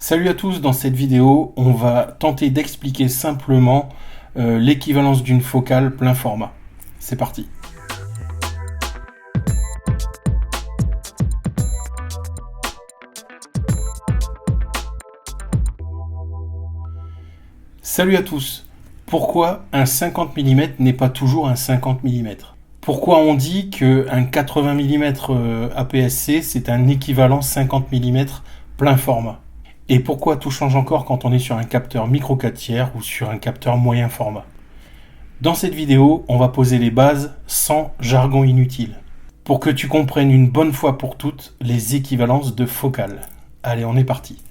Salut à tous, dans cette vidéo, on va tenter d'expliquer simplement l'équivalence d'une focale plein format. C'est parti. Salut à tous. Pourquoi un 50 mm n'est pas toujours un 50 mm? Pourquoi on dit qu'un 80 mm APS-C c'est un équivalent 50 mm plein format? Et pourquoi tout change encore quand on est sur un capteur micro 4/3 ou sur un capteur moyen format? Dans cette vidéo, on va poser les bases sans jargon inutile, pour que tu comprennes une bonne fois pour toutes les équivalences de focales. Allez, on est parti.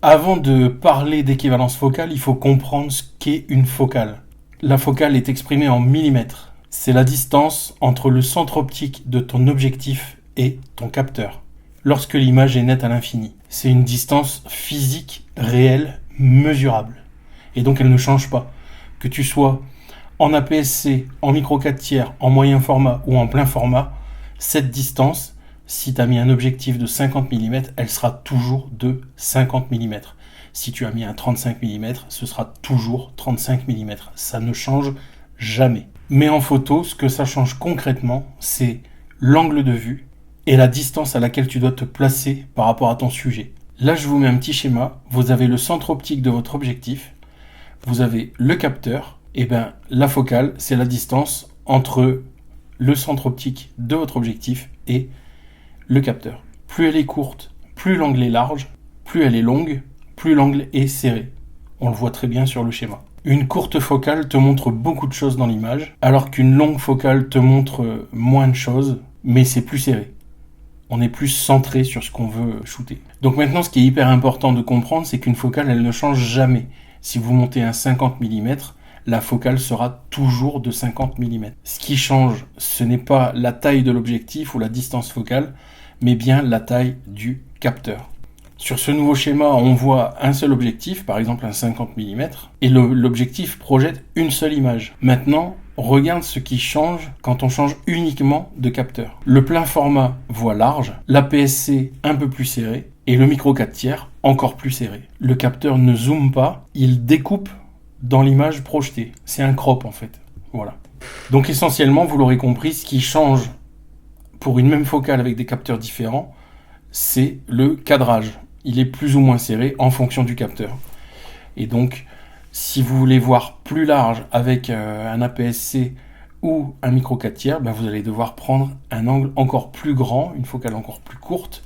Avant de parler d'équivalence focale, il faut comprendre ce qu'est une focale. La focale est exprimée en millimètres. C'est la distance entre le centre optique de ton objectif et ton capteur, lorsque l'image est nette à l'infini. C'est une distance physique, réelle, mesurable. Et donc elle ne change pas. Que tu sois en APS-C, en micro 4/3, en moyen format ou en plein format, cette distance, si tu as mis un objectif de 50 mm, elle sera toujours de 50 mm. Si tu as mis un 35 mm, ce sera toujours 35 mm. Ça ne change jamais. Mais en photo, ce que ça change concrètement, c'est l'angle de vue et la distance à laquelle tu dois te placer par rapport à ton sujet. Là, je vous mets un petit schéma. Vous avez le centre optique de votre objectif. Vous avez le capteur. Et bien, la focale, c'est la distance entre le centre optique de votre objectif et le capteur. Plus elle est courte, plus l'angle est large. Plus elle est longue, plus l'angle est serré. On le voit très bien sur le schéma. Une courte focale te montre beaucoup de choses dans l'image, alors qu'une longue focale te montre moins de choses, mais c'est plus serré. On est plus centré sur ce qu'on veut shooter. Donc maintenant, ce qui est hyper important de comprendre, c'est qu'une focale, elle ne change jamais. Si vous montez un 50 mm, la focale sera toujours de 50 mm. Ce qui change, ce n'est pas la taille de l'objectif ou la distance focale, mais bien la taille du capteur. Sur ce nouveau schéma, on voit un seul objectif, par exemple un 50 mm, et l'objectif projette une seule image. Maintenant, regarde ce qui change quand on change uniquement de capteur. Le plein format voit large, l'APS-C un peu plus serré, et le micro 4/3 encore plus serré. Le capteur ne zoome pas, il découpe dans l'image projetée. C'est un crop en fait. Voilà. Donc essentiellement, vous l'aurez compris, ce qui change pour une même focale avec des capteurs différents, c'est le cadrage. Il est plus ou moins serré en fonction du capteur. Et donc, si vous voulez voir plus large avec un APS-C ou un micro 4/3, ben vous allez devoir prendre un angle encore plus grand, une focale encore plus courte,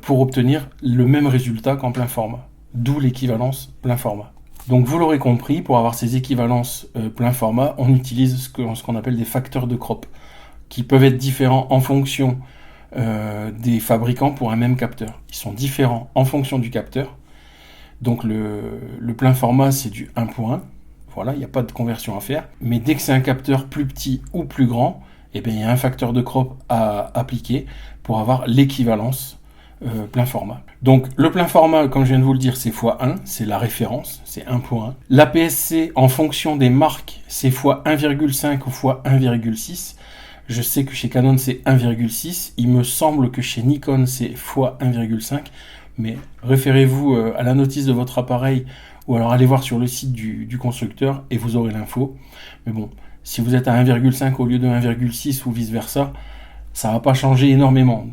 pour obtenir le même résultat qu'en plein format. D'où l'équivalence plein format. Donc vous l'aurez compris, pour avoir ces équivalences plein format, on utilise ce qu'on appelle des facteurs de crop, qui peuvent être différents en fonction des fabricants pour un même capteur. Ils sont différents en fonction du capteur. Donc le plein format, c'est du 1.1. Voilà, il n'y a pas de conversion à faire. Mais dès que c'est un capteur plus petit ou plus grand, eh bien, il y a un facteur de crop à appliquer pour avoir l'équivalence plein format. Donc le plein format, comme je viens de vous le dire, c'est x1, c'est la référence, c'est 1.1. L'APS-C, en fonction des marques, c'est x1,5 ou x1,6. Je sais que chez Canon, c'est 1,6. Il me semble que chez Nikon, c'est x1,5. Mais référez-vous à la notice de votre appareil ou alors allez voir sur le site du constructeur et vous aurez l'info. Mais bon, si vous êtes à 1,5 au lieu de 1,6 ou vice-versa, ça ne va pas changer énormément.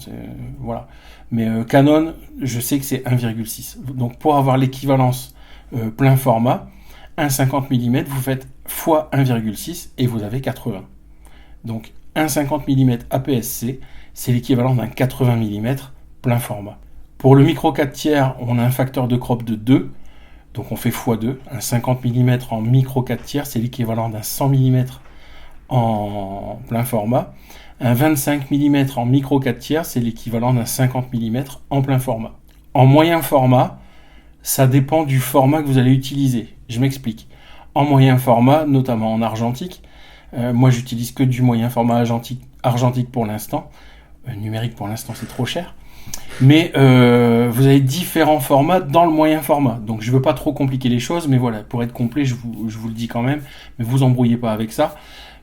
Voilà. Mais Canon, je sais que c'est 1,6. Donc pour avoir l'équivalence plein format, un 50 mm, vous faites x 1,6 et vous avez 80. Donc un 50 mm APS-C, c'est l'équivalent d'un 80 mm plein format. Pour le micro 4/3, on a un facteur de crop de 2, donc on fait x2. Un 50 mm en micro 4/3, c'est l'équivalent d'un 100 mm en plein format. Un 25 mm en micro 4/3, c'est l'équivalent d'un 50 mm en plein format. En moyen format, ça dépend du format que vous allez utiliser. Je m'explique. En moyen format, notamment en argentique, moi j'utilise que du moyen format argentique pour l'instant. Numérique pour l'instant c'est trop cher. Mais vous avez différents formats dans le moyen format. Donc je ne veux pas trop compliquer les choses, mais voilà, pour être complet, je vous le dis quand même, mais vous embrouillez pas avec ça.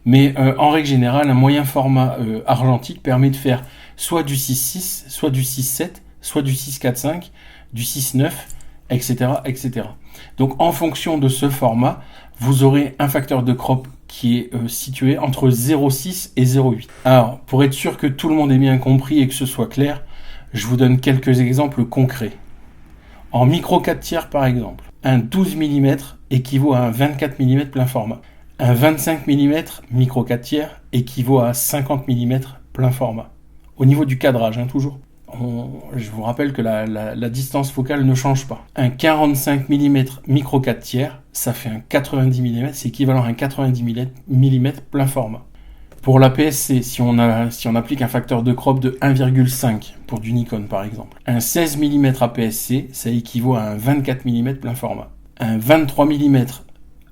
Mais en règle générale, un moyen format argentique permet de faire soit du 6.6, soit du 6.7, soit du 6,4,5, du 6,9, etc., etc. Donc en fonction de ce format, vous aurez un facteur de crop qui est situé entre 0,6 et 0,8. Alors, pour être sûr que tout le monde ait bien compris et que ce soit clair, je vous donne quelques exemples concrets. En micro 4 tiers par exemple, un 12 mm équivaut à un 24 mm plein format. Un 25 mm micro 4 tiers équivaut à 50 mm plein format. Au niveau du cadrage, toujours. Je vous rappelle que la distance focale ne change pas. Un 45 mm micro 4 tiers, ça fait un 90 mm, c'est équivalent à un 90 mm plein format. Pour l'APS-C, si on applique un facteur de crop de 1,5 pour du Nikon par exemple, un 16 mm APS-C, ça équivaut à un 24 mm plein format. Un 23 mm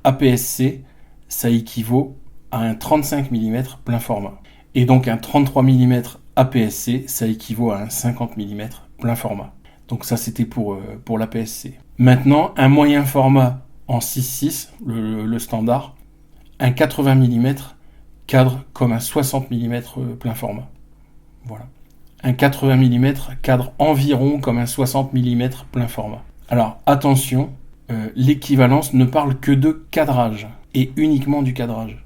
APS-C, ça équivaut à un 35 mm plein format. Et donc un 33 mm APS-C, ça équivaut à un 50 mm plein format. Donc ça c'était pour l'APS-C. Maintenant, un moyen format en 6.6, le standard, un 80 mm cadre comme un 60 mm plein format. Voilà. Un 80 mm cadre environ comme un 60 mm plein format. Alors attention, l'équivalence ne parle que de cadrage et uniquement du cadrage.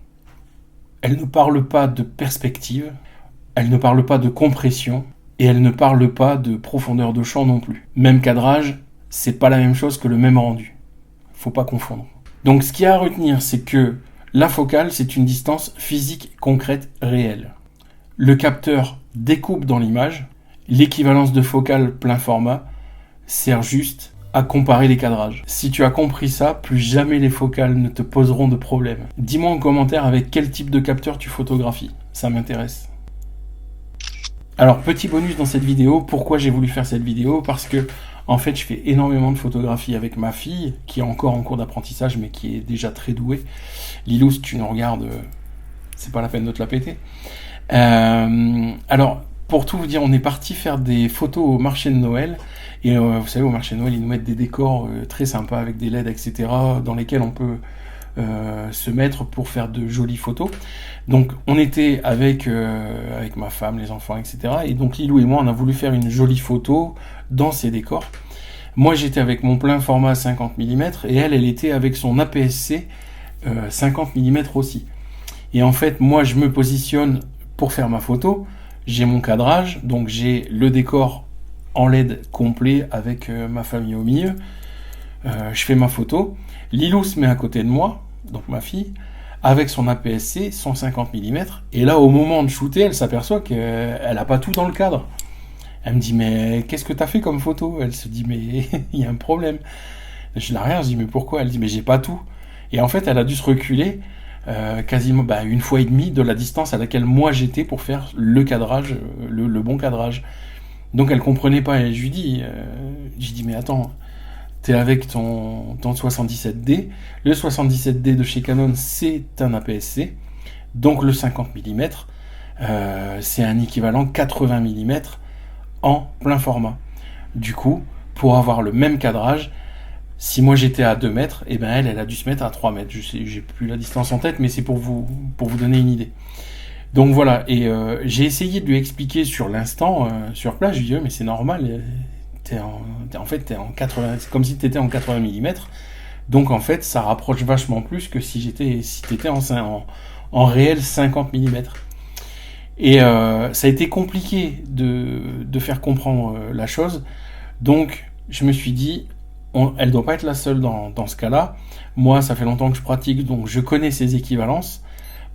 Elle ne parle pas de perspective, elle ne parle pas de compression et elle ne parle pas de profondeur de champ non plus. Même cadrage, c'est pas la même chose que le même rendu. Faut pas confondre. Donc ce qu'il y a à retenir, c'est que la focale, c'est une distance physique, concrète, réelle. Le capteur découpe dans l'image. L'équivalence de focale plein format sert juste à comparer les cadrages. Si tu as compris ça, plus jamais les focales ne te poseront de problème. Dis-moi en commentaire avec quel type de capteur tu photographies. Ça m'intéresse. Alors, petit bonus dans cette vidéo. Pourquoi j'ai voulu faire cette vidéo ? Parce que en fait, je fais énormément de photographies avec ma fille, qui est encore en cours d'apprentissage, mais qui est déjà très douée. Lilou, si tu nous regardes, c'est pas la peine de te la péter. Alors, pour tout vous dire, on est parti faire des photos au marché de Noël. Et vous savez, au marché de Noël, ils nous mettent des décors très sympas avec des LED, etc., dans lesquels on peut se mettre pour faire de jolies photos. Donc, on était avec ma femme, les enfants, etc. Et donc, Lilou et moi, on a voulu faire une jolie photo dans ces décors. Moi, j'étais avec mon plein format 50 mm et elle était avec son APS-C 50 mm aussi. Et en fait, moi, je me positionne pour faire ma photo. J'ai mon cadrage, donc j'ai le décor en LED complet avec ma famille au milieu. Je fais ma photo. Lilou se met à côté de moi, donc ma fille, avec son APS-C 150 mm. Et là, au moment de shooter, elle s'aperçoit qu'elle n'a pas tout dans le cadre. Elle me dit, mais qu'est-ce que tu as fait comme photo ? Elle se dit, mais il y a un problème. Je la regarde, je dis, mais pourquoi ? Elle dit, mais j'ai pas tout. Et en fait, elle a dû se reculer quasiment une fois et demie de la distance à laquelle moi j'étais pour faire le cadrage, le bon cadrage. Donc elle comprenait pas. Et je lui dis, mais attends, t'es avec ton 77D. Le 77D de chez Canon, c'est un APS-C. Donc le 50 mm, c'est un équivalent 80 mm en plein format. Du coup, pour avoir le même cadrage, si moi j'étais à 2 mètres, et elle a dû se mettre à 3 mètres. Je sais, j'ai plus la distance en tête, mais c'est pour vous donner une idée. Donc voilà, et j'ai essayé de lui expliquer sur l'instant, sur place. Je lui dis, mais c'est normal, t'es en 80, c'est comme si t'étais en 80 mm. Donc en fait, ça rapproche vachement plus que si t'étais en réel 50 mm. Et ça a été compliqué de faire comprendre la chose. Donc je me suis dit, elle doit pas être la seule dans ce cas-là. Moi, ça fait longtemps que je pratique, donc je connais ces équivalences.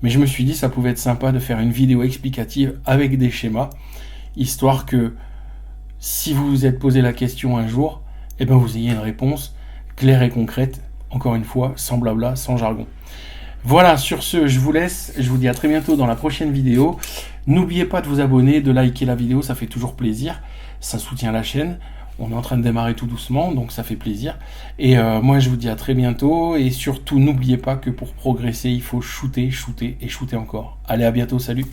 Mais je me suis dit, ça pouvait être sympa de faire une vidéo explicative avec des schémas, histoire que si vous vous êtes posé la question un jour, vous ayez une réponse claire et concrète, encore une fois, sans blabla, sans jargon. Voilà, sur ce, je vous laisse. Je vous dis à très bientôt dans la prochaine vidéo. N'oubliez pas de vous abonner, de liker la vidéo, ça fait toujours plaisir. Ça soutient la chaîne. On est en train de démarrer tout doucement, donc ça fait plaisir. Et moi, je vous dis à très bientôt. Et surtout, n'oubliez pas que pour progresser, il faut shooter, shooter et shooter encore. Allez, à bientôt, salut!